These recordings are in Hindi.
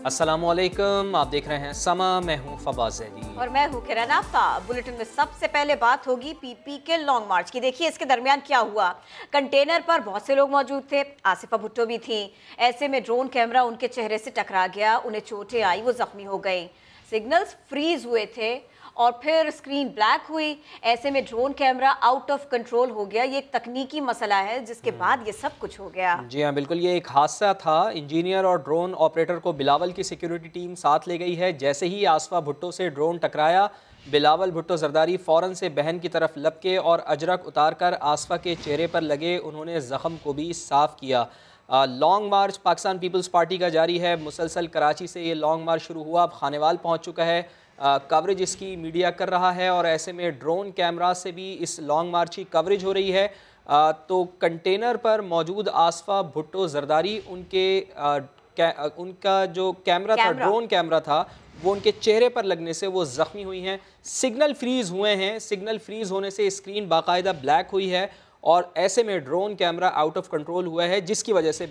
अस्सलामुअलैकुम, आप देख रहे हैं समा। मैं हूं फवाज ज़ैदी और मैं हूं किरण आफ्ताब। बुलेटिन में सबसे पहले बात होगी पीपी के लॉन्ग मार्च की। देखिए इसके दरमियान क्या हुआ। कंटेनर पर बहुत से लोग मौजूद थे, आसिफा भुट्टो भी थी। ऐसे में ड्रोन कैमरा उनके चेहरे से टकरा गया, उन्हें चोटें आई, वो जख्मी हो गई। सिग्नल्स फ्रीज हुए थे और फिर स्क्रीन ब्लैक हुई। ऐसे में drone camera out of control हो गया। ये एक तकनीकी मसला है जिसके बाद ये सब कुछ हो गया। जी हाँ, बिल्कुल, ये एक हादसा था। इंजीनियर और ड्रोन ऑपरेटर को बिलावल की सिक्योरिटी टीम साथ ले गई है। जैसे ही आसफा भुट्टो से ड्रोन टकराया, बिलावल भुट्टो जरदारी फ़ौरन से बहन की तरफ लपके और अजरक उतारकर आसफा के चेहरे पर लगे उन्होंने ज़ख्म को भी साफ़ किया। लॉन्ग मार्च पाकिस्तान पीपल्स पार्टी का जारी है। मुसलसल कराची से ये लॉन्ग मार्च शुरू हुआ, अब खानेवाल पहुँच चुका है। कवरेज इसकी मीडिया कर रहा है और ऐसे में ड्रोन कैमरा से भी इस लॉन्ग मार्च की कवरेज हो रही है। तो कंटेनर पर मौजूद आसफा भुट्टो जरदारी उनका जो कैमरा था, ड्रोन कैमरा था, वो उनके चेहरे पर लगने से वो ज़ख्मी हुई हैं। सिग्नल फ्रीज़ हुए हैं। सिग्नल फ्रीज़ होने से स्क्रीन बाकायदा ब्लैक हुई है और ऐसे में drone camera out of control हुआ है, जिसकी वजह से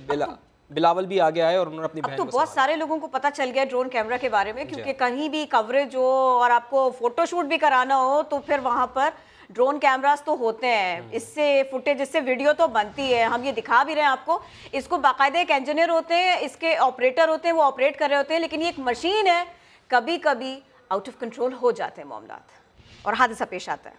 बिलावल भी आगे आए और उन्होंने अपनी बहन तो बहुत सारे लोगों को पता चल गया ड्रोन कैमरा के बारे में, क्योंकि कहीं भी कवरेज हो और आपको फोटोशूट भी कराना हो तो फिर वहां पर ड्रोन कैमरास तो होते हैं। इससे फुटेज, इससे वीडियो तो बनती है। हम ये दिखा भी रहे हैं आपको। इसको बाकायदा एक इंजीनियर होते हैं, इसके ऑपरेटर होते हैं, वो ऑपरेट कर रहे होते हैं। लेकिन ये एक मशीन है, कभी कभी आउट ऑफ कंट्रोल हो जाते हैं मामलात और हादसा पेश आता है।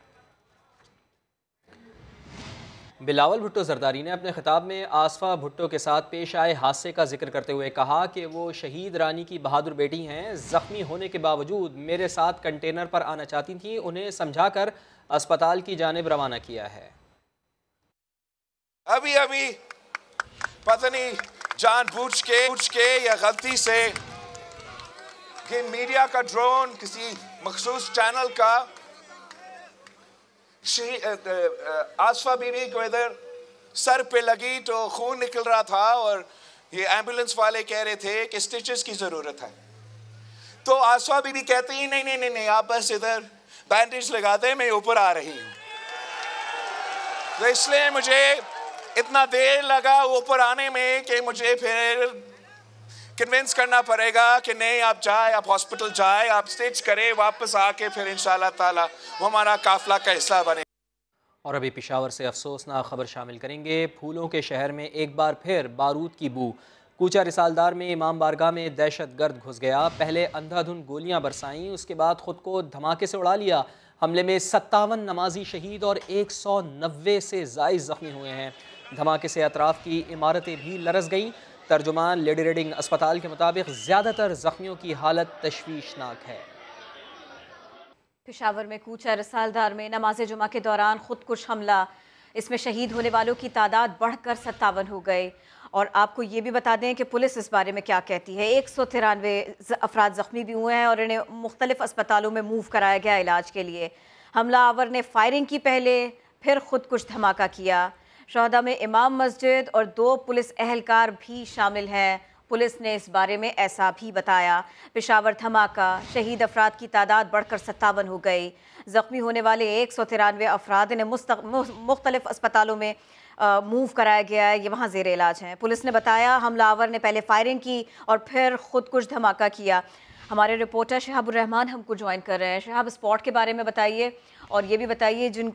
बिलावल भुट्टो जरदारी ने अपने खिताब में आसफा भुट्टो के साथ पेश आए हादसे का जिक्र करते हुए कहा कि वो शहीद रानी की बहादुर बेटी हैं। ज़ख्मी होने के बावजूद मेरे साथ कंटेनर पर आना चाहती थी, उन्हें समझाकर अस्पताल की जानिब रवाना किया है। अभी अभी पता नहीं जानबूझ के या गलती से कि मीडिया का ड्रोन किसी मखसूस चैनल का आसफा बीबी को इधर सर पे लगी तो खून निकल रहा था और ये एम्बुलेंस वाले कह रहे थे कि स्टिचेस की ज़रूरत है। तो आसफा बीबी कहती है नहीं नहीं नहीं नहीं, आप बस इधर बैंडेज लगाते हैं, मैं ऊपर आ रही हूँ। तो इसलिए मुझे इतना देर लगा ऊपर आने में कि मुझे फिर कन्विंस करना पड़ेगा कि नहीं, आप जाए, आप हॉस्पिटल जाए, आप स्टिच करें, वापस आके फिर इंशाल्लाह ताला वो हमारा काफिला का हिस्सा बने। और अभी पेशावर से अफसोसनाक खबर शामिल करेंगे। फूलों के शहर में एक बार फिर बारूद की बू। कूचा रिसालदार में इमाम बारगाह में दहशत गर्द घुस गया। पहले अंधाधुन गोलियां बरसाईं, उसके बाद खुद को धमाके से उड़ा लिया। हमले में 57 नमाजी शहीद और 190 से ज़ायद ज़ख्मी हुए हैं। धमाके से अतराफ़ की इमारतें भी लरस गईं। तर्जुमान लेडी रेडिंग अस्पताल के मुताबिक ज़्यादातर ज़ख्मियों की हालत तशवीशनाक है। पेशावर में कूचा रिसालदार में नमाज जुमा के दौरान खुदकुश हमला। इसमें शहीद होने वालों की तादाद बढ़कर 57 हो गए। और आपको ये भी बता दें कि पुलिस इस बारे में क्या कहती है। 193 अफराद ज़ख्मी भी हुए हैं और इन्हें मुख्तलिफ अस्पतालों में मूव कराया गया इलाज के लिए। हमलावर ने फायरिंग की पहले, फिर खुदकुश धमाका किया। शहदा में इमाम मस्जिद और 2 पुलिस एहलकार भी शामिल हैं। पुलिस ने इस बारे में ऐसा भी बताया। पेशावर धमाका, शहीद अफराद की तादाद बढ़कर 57 हो गई। ज़ख्मी होने वाले 193 अफराद इन्हें मुख्तलिफ अस्पतालों में मूव कराया गया है, ये वहाँ ज़ेर इलाज हैं। पुलिस ने बताया हमलावर ने पहले फायरिंग की और फिर खुदकुश धमाका किया। हमारे रिपोर्टर शहाबुर रहमान हमको ज्वाइन कर रहे हैं। शहाब, स्पॉट के बारे में बताइए और ये भी बताइए जिन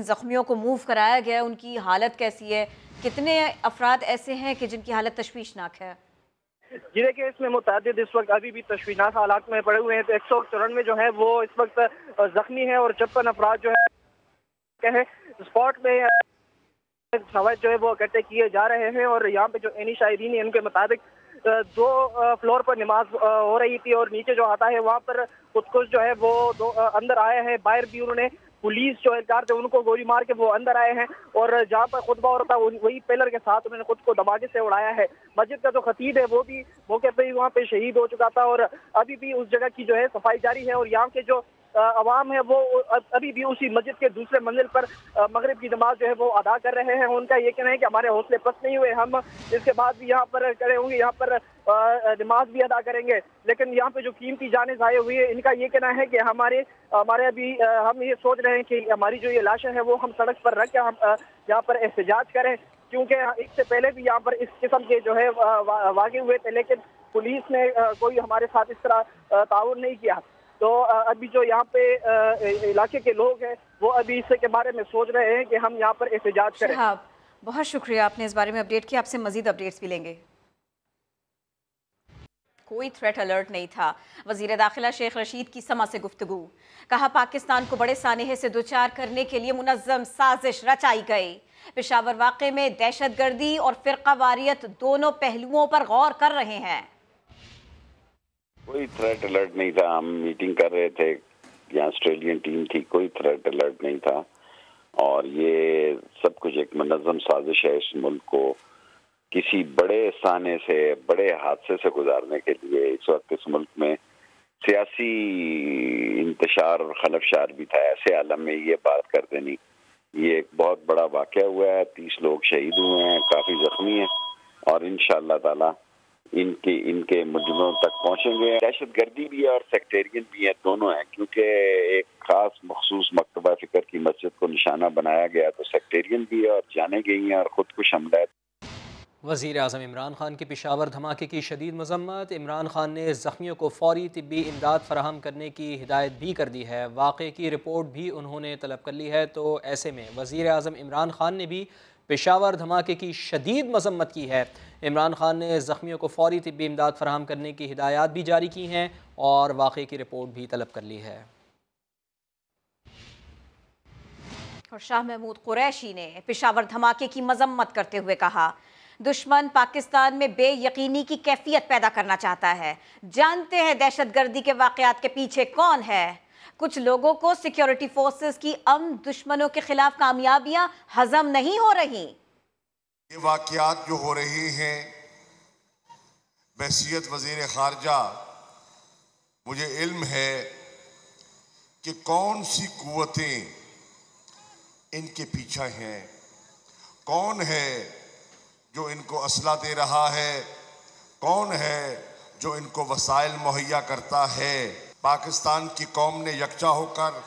ज़ख्मियों को मूव कराया गया है उनकी हालत कैसी है। कितने अफराद ऐसे हैं कि जिनकी हालत तशवीशनाक है? जी देखिए, इसमें मुतादिद इस वक्त अभी भी तशवीशनाक हालात में पड़े हुए हैं। तो 194 जो है वो इस वक्त जख्मी है और 56 अफराद जो है स्पॉट में सवाल जो है वो इकट्ठे किए जा रहे हैं। और यहाँ पे जो एनी शाहिदीन है उनके मुताबिक 2 फ्लोर पर नमाज हो रही थी और नीचे जो आता है वहाँ पर खुदकुश जो है वो अंदर आए हैं। बाहर भी उन्होंने पुलिस जो एहलकार थे उनको गोली मार के वो अंदर आए हैं और जहाँ पर खुतबा हो रहा था वही पिलर के साथ उन्होंने खुद को धमाके से उड़ाया है। मस्जिद का जो खतीब है वो भी मौके पर ही वहाँ पे शहीद हो चुका था और अभी भी उस जगह की जो है सफाई जारी है। और यहाँ के जो अवाम है वो अभी भी उसी मस्जिद के दूसरे मंजिल पर मगरिब की नमाज जो है वो अदा कर रहे हैं। उनका ये कहना है कि हमारे हौसले पस्त नहीं हुए, हम इसके बाद भी यहाँ पर खड़े होंगे, यहाँ पर नमाज भी अदा करेंगे। लेकिन यहाँ पे जो कीमती जाने ज़ाये हुई है, इनका ये कहना है कि हमारे अभी हम ये सोच रहे हैं कि हमारी जो ये लाशें हैं वो हम सड़क पर रख के हम यहाँ पर एहतजाज करें, क्योंकि इससे पहले भी यहाँ पर इस किस्म के जो है वाक़े हुए थे। लेकिन पुलिस ने कोई हमारे साथ इस तरह ताउन नहीं किया। तो अभी जो यहाँ पे इलाके के लोग हैं वो अभी इसके बारे में सोच रहे हैं कि हम यहाँ पर एहतजाज करें। बहुत शुक्रिया, आपने इस बारे में अपडेट किया। आपसे मजीद अपडेट्स भी लेंगे। कोई थ्रेट अलर्ट नहीं था। वजीर दाखिला शेख रशीद की समा से गुफ्तगू, कहा पाकिस्तान को बड़े सानहे से दोचार करने के लिए मुनज़्ज़म साजिश रचाई गई। पेशावर वाक़े में दहशतगर्दी और फ़िरक़ावारियत दोनों पहलुओं पर गौर कर रहे हैं। कोई थ्रेट अलर्ट नहीं था। हम मीटिंग कर रहे थे, यहाँ ऑस्ट्रेलियन टीम थी, कोई थ्रेट अलर्ट नहीं था। और ये सब कुछ एक मुनज़्ज़म साजिश है इस मुल्क को किसी बड़े साने से, बड़े हादसे से गुजारने के लिए। इस वक्त इस मुल्क में सियासी इंतशार और खलफशार भी था। ऐसे आलम में ये बात कर देनी, ये एक बहुत बड़ा वाक़या हुआ है। 30 लोग शहीद हुए हैं, काफ़ी ज़ख्मी हैं और इंशाअल्लाह ताला इनके मुजरिमों तक पहुँचेंगे। दहशतगर्दी भी है और सेक्टेरियन भी है, दोनों हैं। क्योंकि एक ख़ास मखसूस मकतबा फ़िक्र की मस्जिद को निशाना बनाया गया तो सेक्टेरियन भी है और जाने गई हैं और ख़ुदकुश हमला है। वज़ीर आज़म इमरान खान के पेशावर धमाके की शदीद मज़म्मत। इमरान खान ने ज़ख्मियों को फ़ौरी तिब्बी इमदाद फ़राहम करने की हिदायत भी कर दी है। वाक़े की रिपोर्ट भी उन्होंने तलब कर ली है। तो ऐसे में वज़ीर आज़म इमरान खान ने भी पेशावर धमाके की शदीद मज़म्मत की है। इमरान खान ने ज़ख्मियों को फ़ौरी तिब्बी इमदाद फ़राहम करने की हिदायत भी जारी की हैं और वाक़े की रिपोर्ट भी तलब कर ली है। और शाह महमूद कुरैशी ने पेशावर धमाके की मज़म्मत करते हुए कहा, दुश्मन पाकिस्तान में बेयकीनी की कैफियत पैदा करना चाहता है। जानते हैं दहशतगर्दी के वाक़यात के पीछे कौन है। कुछ लोगों को सिक्योरिटी फोर्सेस की दुश्मनों के खिलाफ कामयाबियां हजम नहीं हो रही। ये वाक़यात जो हो रहे हैं, बहसीयत वज़ीर ख़ारजा मुझे इल्म है कि कौन सी कुव्वतें इनके पीछे हैं, कौन है जो इनको असला दे रहा है, कौन है जो इनको वसाइल मुहैया करता है। पाकिस्तान की कौम ने यकजा होकर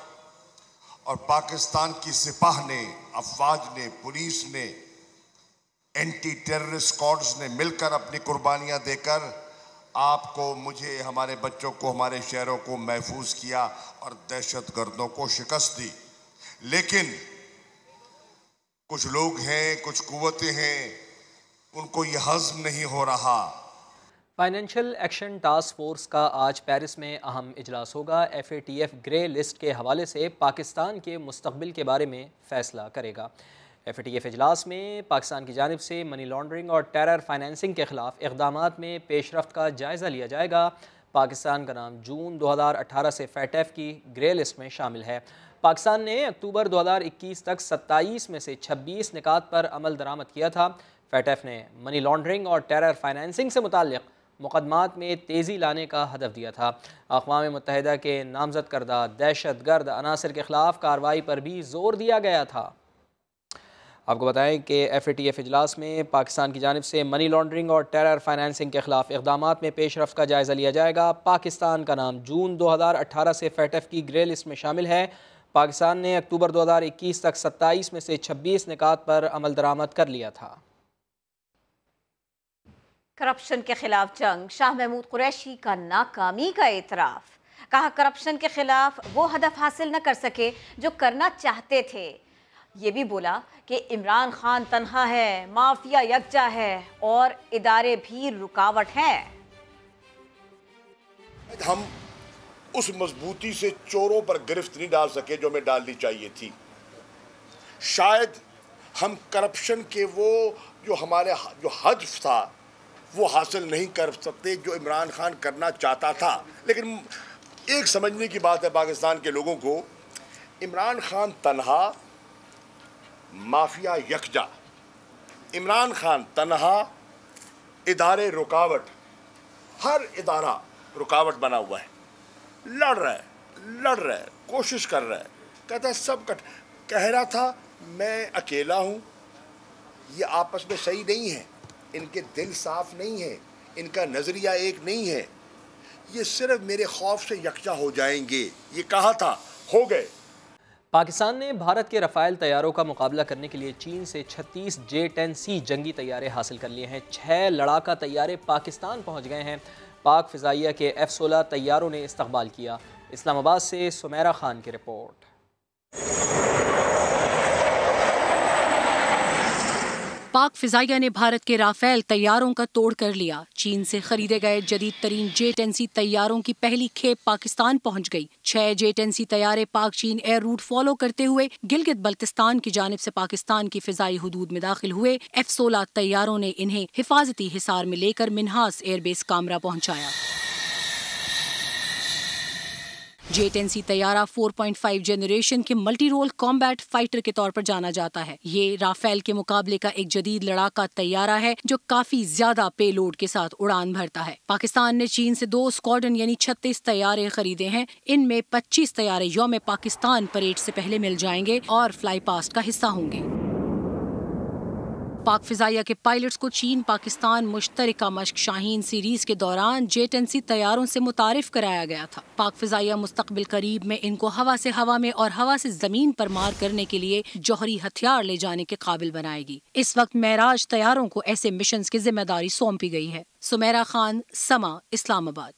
और पाकिस्तान की सिपाह ने, अफवाज ने, पुलिस ने, एंटी टेररिस्ट स्क्वाड्स ने मिलकर अपनी कुर्बानियां देकर आपको, मुझे, हमारे बच्चों को, हमारे शहरों को महफूज किया और दहशतगर्दों को शिकस्त दी। लेकिन कुछ लोग हैं, कुछ कुव्वतें हैं, उनको ये हज़म नहीं हो रहा। फाइनेंशियल एक्शन टास्क फोर्स का आज पेरिस में अहम इजलास होगा। FATF ग्रे लिस्ट के हवाले से पाकिस्तान के मुस्तकबिल के बारे में फ़ैसला करेगा। FATF इजलास में पाकिस्तान की जानिब से मनी लॉन्ड्रिंग और टेरर फाइनेंसिंग के ख़िलाफ़ इक़दामात में पेशरफ्त का जायज़ा लिया जाएगा। पाकिस्तान का नाम जून 2018 से FATF की ग्रे लिस्ट में शामिल है। पाकिस्तान ने अक्टूबर 2021 तक 27 में से 26 निकात पर अमल दरामद किया था। FATF ने मनी लॉन्ड्रिंग और टेरर फाइनेंसिंग से मुताल्लिक़ मुक़दमात में तेज़ी लाने का हदफ दिया था। अक़वाम मुत्तहिदा के नामज़द करदा दहशतगर्द अनासर के ख़िलाफ़ कार्रवाई पर भी ज़ोर दिया गया था। आपको बताएं कि FATF इजलास में पाकिस्तान की जानिब से मनी लॉन्ड्रिंग और टेरर फाइनेंसिंग के ख़िलाफ़ इक़दामात में पेशरफ्त का जायज़ा लिया जाएगा। पाकिस्तान का नाम जून 2018 से FATF की ग्रे लिस्ट में शामिल है। पाकिस्तान ने अक्टूबर 2021 तक 27 में से 26 निकात पर अमल दरामद कर लिया था। करप्शन के खिलाफ जंग, शाह महमूद कुरैशी का नाकामी का एतराफ़। कहा करप्शन के खिलाफ वो हदफ हासिल न कर सके जो करना चाहते थे। ये भी बोला कि इमरान खान तन्हा है, माफिया यकजा है और इदारे भी रुकावट हैं। हम उस मजबूती से चोरों पर गिरफ्त नहीं डाल सके जो हमें डालनी चाहिए थी। शायद हम करप्शन के वो जो हमारे जो हदफ था वो हासिल नहीं कर सकते जो इमरान खान करना चाहता था। लेकिन एक समझने की बात है पाकिस्तान के लोगों को, इमरान खान तन्हा, माफिया यकजा। इमरान खान तन्हा, इदारे रुकावट, हर इदारा रुकावट बना हुआ है। लड़ रहा है, कोशिश कर रहा है, कहता है सब कह रहा था मैं अकेला हूँ। ये आपस में सही नहीं है, इनके दिल साफ नहीं है, इनका नज़रिया एक नहीं है। ये सिर्फ मेरे खौफ से यकजा हो जाएंगे, ये कहा था, हो गए। पाकिस्तान ने भारत के रफ़ाइल तैयारों का मुकाबला करने के लिए चीन से 36 J-10C जंगी तैयारे हासिल कर लिए हैं। 6 लड़ाका तैयारे पाकिस्तान पहुंच गए हैं। पाक फ़िज़ाइया के F-16 तैयारों ने इस्तकबाल किया। इस्लामाबाद से सुमेरा खान की रिपोर्ट। पाक फिजाइया ने भारत के राफेल तैयारों का तोड़ कर लिया। चीन से खरीदे गए जदीद तरीन J-10C तैयारों की पहली खेप पाकिस्तान पहुंच गई। 6 J-10C तैयारे पाक चीन एयर रूट फॉलो करते हुए गिलगित बल्तिस्तान की जानिब से पाकिस्तान की फिजाई हुदूद में दाखिल हुए। F-16 तैयारों ने इन्हें हिफाजती हिसार में लेकर मिन्हास एयरबेस कामरा पहुंचाया। J-10C तैयारा 4.5 जनरेशन के मल्टी रोल कॉम्बैट फाइटर के तौर पर जाना जाता है। ये राफेल के मुकाबले का एक जदीद लड़ाका तैयारा है जो काफी ज्यादा पेलोड के साथ उड़ान भरता है। पाकिस्तान ने चीन से 2 स्क्वाड्रन यानी 36 तैयारे खरीदे हैं। इनमें 25 तैयारे यौम पाकिस्तान परेड से पहले मिल जाएंगे और फ्लाई पास्ट का हिस्सा होंगे। पाक फिजाइया के पायलट्स को चीन पाकिस्तान मुश्तरका मश्क शाहीन सीरीज के दौरान J-10C तैयारों से मुतारिफ कराया गया था। पाक फिजाइया मुस्तकबिल करीब में इनको हवा से हवा में और हवा से जमीन पर मार करने के लिए जौहरी हथियार ले जाने के काबिल बनाएगी। इस वक्त महराज तैयारों को ऐसे मिशन की जिम्मेदारी सौंपी गई है। सुमेरा खान, समा, इस्लामाबाद।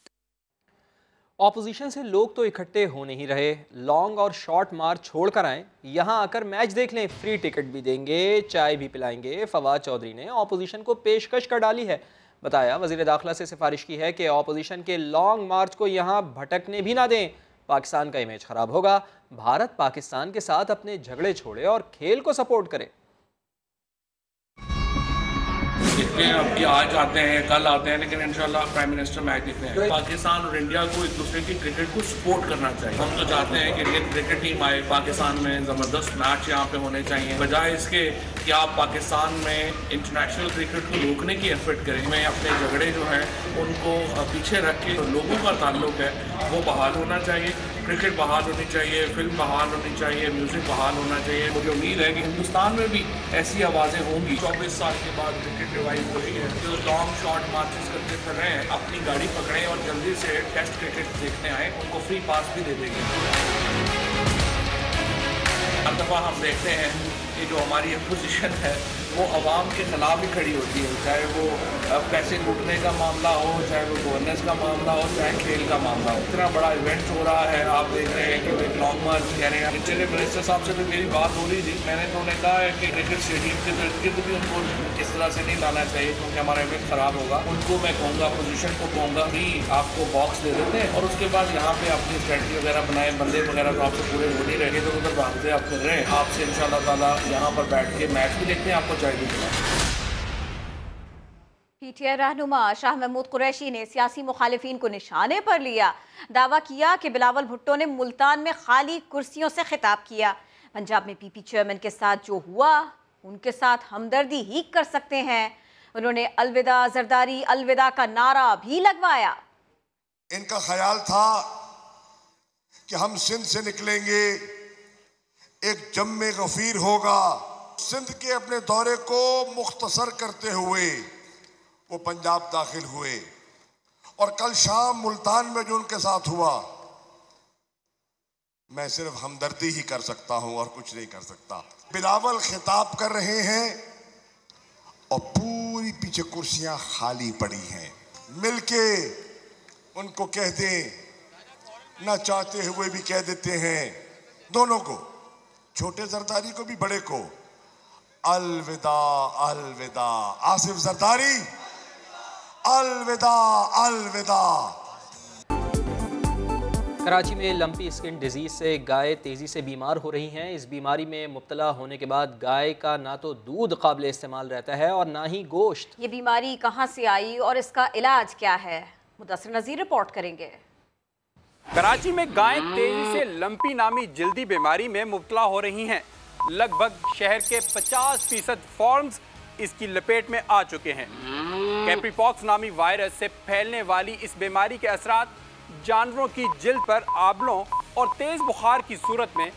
ऑपोजिशन से लोग तो इकट्ठे हो नहीं रहे, लॉन्ग और शॉर्ट मार्च छोड़कर आएं, यहाँ आकर मैच देख लें, फ्री टिकट भी देंगे, चाय भी पिलाएंगे। फवाद चौधरी ने ऑपोजिशन को पेशकश कर डाली है। बताया वज़ीर दाखिला से सिफारिश की है कि ऑपोजिशन के लॉन्ग मार्च को यहाँ भटकने भी ना दें, पाकिस्तान का इमेज ख़राब होगा। भारत पाकिस्तान के साथ अपने झगड़े छोड़े और खेल को सपोर्ट करे। देखते हैं अब कि आज आते हैं कल आते हैं, लेकिन इंशाल्लाह प्राइम मिनिस्टर मैच देखते हैं। पाकिस्तान और इंडिया को एक दूसरे की क्रिकेट को सपोर्ट करना चाहिए। हम तो चाहते हैं कि इंडियन क्रिकेट टीम आए पाकिस्तान में, ज़बरदस्त मैच यहाँ पे होने चाहिए, बजाय इसके कि आप पाकिस्तान में इंटरनेशनल क्रिकेट को रोकने की एफर्ट करें। हमें अपने झगड़े जो हैं उनको पीछे रख के लोगों का ताल्लुक है वो बहाल होना चाहिए, क्रिकेट बहाल होनी चाहिए, फिल्म बहाल होनी चाहिए, म्यूजिक बहाल होना चाहिए। मुझे उम्मीद है कि हिंदुस्तान में भी ऐसी आवाज़ें होंगी। 24 साल के बाद क्रिकेट रिवाइव हो रही है। जो लॉन्ग शॉर्ट मार्चेस करके फिर रहे हैं, अपनी गाड़ी पकड़ें और जल्दी से टेस्ट क्रिकेट देखने आए, उनको फ्री पास भी दे देंगे। हर दफ़ा हम देखते हैं कि जो हमारी अपोजिशन है वो अवाम के खिलाफ ही खड़ी होती है, चाहे वो पैसे लूटने का मामला हो, चाहे वो गवर्नेंस का मामला हो, चाहे खेल का मामला हो। इतना बड़ा इवेंट हो रहा है, आप देख रहे हैं कि एक लॉन्ग मार्च कह रहे हैं। चलिए मिनिस्टर साहब से भी मेरी बात हो रही थी, मैंने तो उन्हें कहा है कि क्रिकेट स्टेडियम के इर्द गिर्द भी उनको इस तरह से नहीं लाना चाहिए क्योंकि हमारा इवेंट ख़राब होगा। उनको मैं कहूँगा, अपोजिशन को कहूँगा कि आपको बॉक्स दे देते हैं और उसके बाद यहाँ पे अपनी स्ट्रेटजी वगैरह बनाए, बंदे वगैरह तो आपसे पूरे हो नहीं रहे, तो उधर भागते आप कर रहे हैं। आपसे इंशाल्लाह ताला यहाँ पर बैठ के मैच भी देखते हैं, आपको चाय भी पिलाएं। PTI रहनुमा शाह महमूद कुरैशी ने सियासी मुखालिफिन को निशाने पर लिया। दावा किया कि बिलावल भुट्टो ने मुल्तान में खाली कुर्सियों से खिताब किया। पंजाब में PP चेयरमैन के साथ जो हुआ उनके साथ हमदर्दी ही कर सकते हैं। उन्होंने अलविदा जरदारी अलविदा का नारा भी लगवाया। इनका ख्याल था कि हम सिंध से निकलेंगे, एक जम्मे गफीर होगा। सिंध के अपने दौरे को मुख्तसर करते हुए वो पंजाब दाखिल हुए और कल शाम मुल्तान में जो उनके साथ हुआ, मैं सिर्फ हमदर्दी ही कर सकता हूं और कुछ नहीं कर सकता। बिलावल खिताब कर रहे हैं और पूरी पीछे कुर्सियां खाली पड़ी हैं। मिलके उनको कह दें, ना चाहते हुए भी कह देते हैं, दोनों को, छोटे जरदारी को भी बड़े को, अलविदा अलविदा। आसिफ जरदारी अलविदा अलविदा। कराची में लंपी स्किन डिजीज से गाय तेजी से बीमार हो रही हैं। इस बीमारी में मुब्तला होने के बाद गाय का ना तो दूध काबिल इस्तेमाल रहता है और ना ही गोश्त। ये बीमारी कहां से आई और इसका इलाज क्या है, मुदस्सिर नज़ीर रिपोर्ट करेंगे। कराची में गाय तेजी से लंपी नामी जल्दी बीमारी में मुब्तला हो रही हैं। लगभग शहर के 50% फार्म्स इसकी लपेट में आ चुके हैं। कैप्रीपॉक्स नामी वायरस से फैलने वाली इस बीमारी के असरात जानवरों की जिल्द पर आबलों और तेज बुखार की सूरत में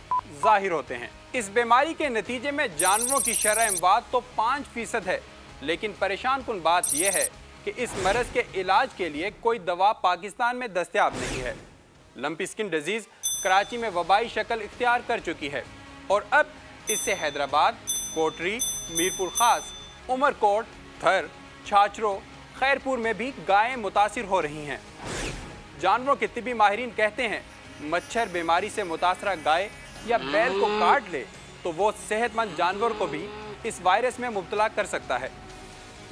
जाहिर होते हैं। इस बीमारी के नतीजे में जानवरों की शरह इमवात तो 5% है, लेकिन परेशान कुन बात यह है कि इस मरज के इलाज के लिए कोई दवा पाकिस्तान में दस्तयाब नहीं है। लंपी स्किन डिजीज कराची में वबाई शक्ल इख्तियार कर चुकी है और अब इससे हैदराबाद, कोटरी, मीरपुर खास, उमरकोट, थर, छाछरो, खैरपुर में भी गायें मुतासिर हो रही हैं। जानवरों के तिबी माहिरीन कहते हैं मच्छर बीमारी से मुतासरा गाय या बैल को काट ले तो वो सेहतमंद जानवर को भी इस वायरस में मुब्तला कर सकता है।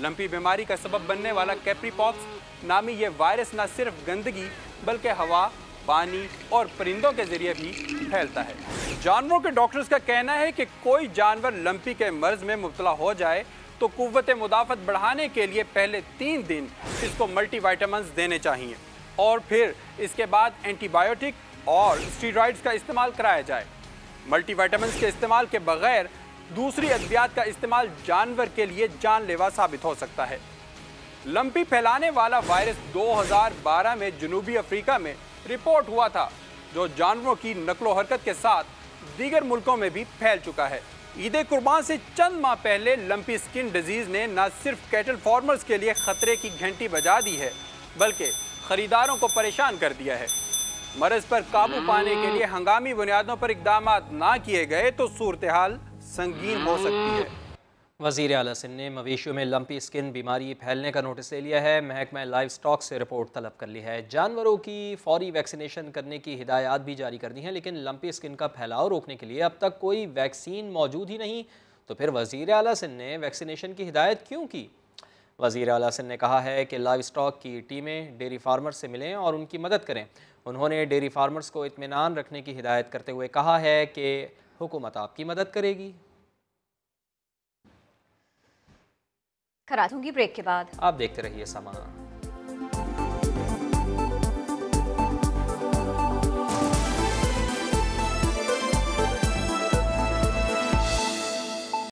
लंपी बीमारी का सबब बनने वाला कैप्रीपॉक्स नामी ये वायरस न सिर्फ गंदगी बल्कि हवा, पानी और परिंदों के जरिए भी फैलता है। जानवरों के डॉक्टर्स का कहना है कि कोई जानवर लंपी के मर्ज में मुब्तला हो जाए तो कुव्वत मुदाफ़त बढ़ाने के लिए पहले 3 दिन इसको मल्टीविटामिन्स देने चाहिए और फिर इसके बाद एंटीबायोटिक और स्टीरॉइड्स का इस्तेमाल कराया जाए। मल्टीविटामिन्स के इस्तेमाल के बगैर दूसरी अद्वियात का इस्तेमाल जानवर के लिए जानलेवा साबित हो सकता है। लंपी फैलाने वाला वायरस 2012 में जनूबी अफ्रीका में रिपोर्ट हुआ था, जो जानवरों की नकलो हरकत के साथ दीगर मुल्कों में भी फैल चुका है। ईद कुर्बान से चंद माह पहले लंपी स्किन डिजीज ने न सिर्फ कैटल फार्मर्स के लिए खतरे की घंटी बजा दी है बल्कि खरीदारों को परेशान कर दिया है। मर्ज पर काबू पाने के लिए हंगामी बुनियादों पर इकदाम ना किए गए तो सूरत हाल संगीन हो सकती है। वज़ीर आला सिंध ने मवेशियों में लंपी स्किन बीमारी फैलने का नोटिस ले लिया है। महकमा लाइव स्टॉक से रिपोर्ट तलब कर ली है। जानवरों की फौरी वैक्सीनेशन करने की हिदायत भी जारी कर दी हैं, लेकिन लंपी स्किन का फैलाव रोकने के लिए अब तक कोई वैक्सीन मौजूद ही नहीं। तो फिर वज़ीर आला सिंध ने वैक्सीनेशन की हिदायत क्यों की? वज़ीर आला सिंध ने कहा है कि लाइव स्टॉक की टीमें डेयरी फार्मर्स से मिलें और उनकी मदद करें। उन्होंने डेयरी फार्मर्स को इत्मीनान रखने की हिदायत करते हुए कहा है कि हुकूमत आपकी मदद करेगी। करा दूंगी ब्रेक के बाद। आप देखते रहिए समा।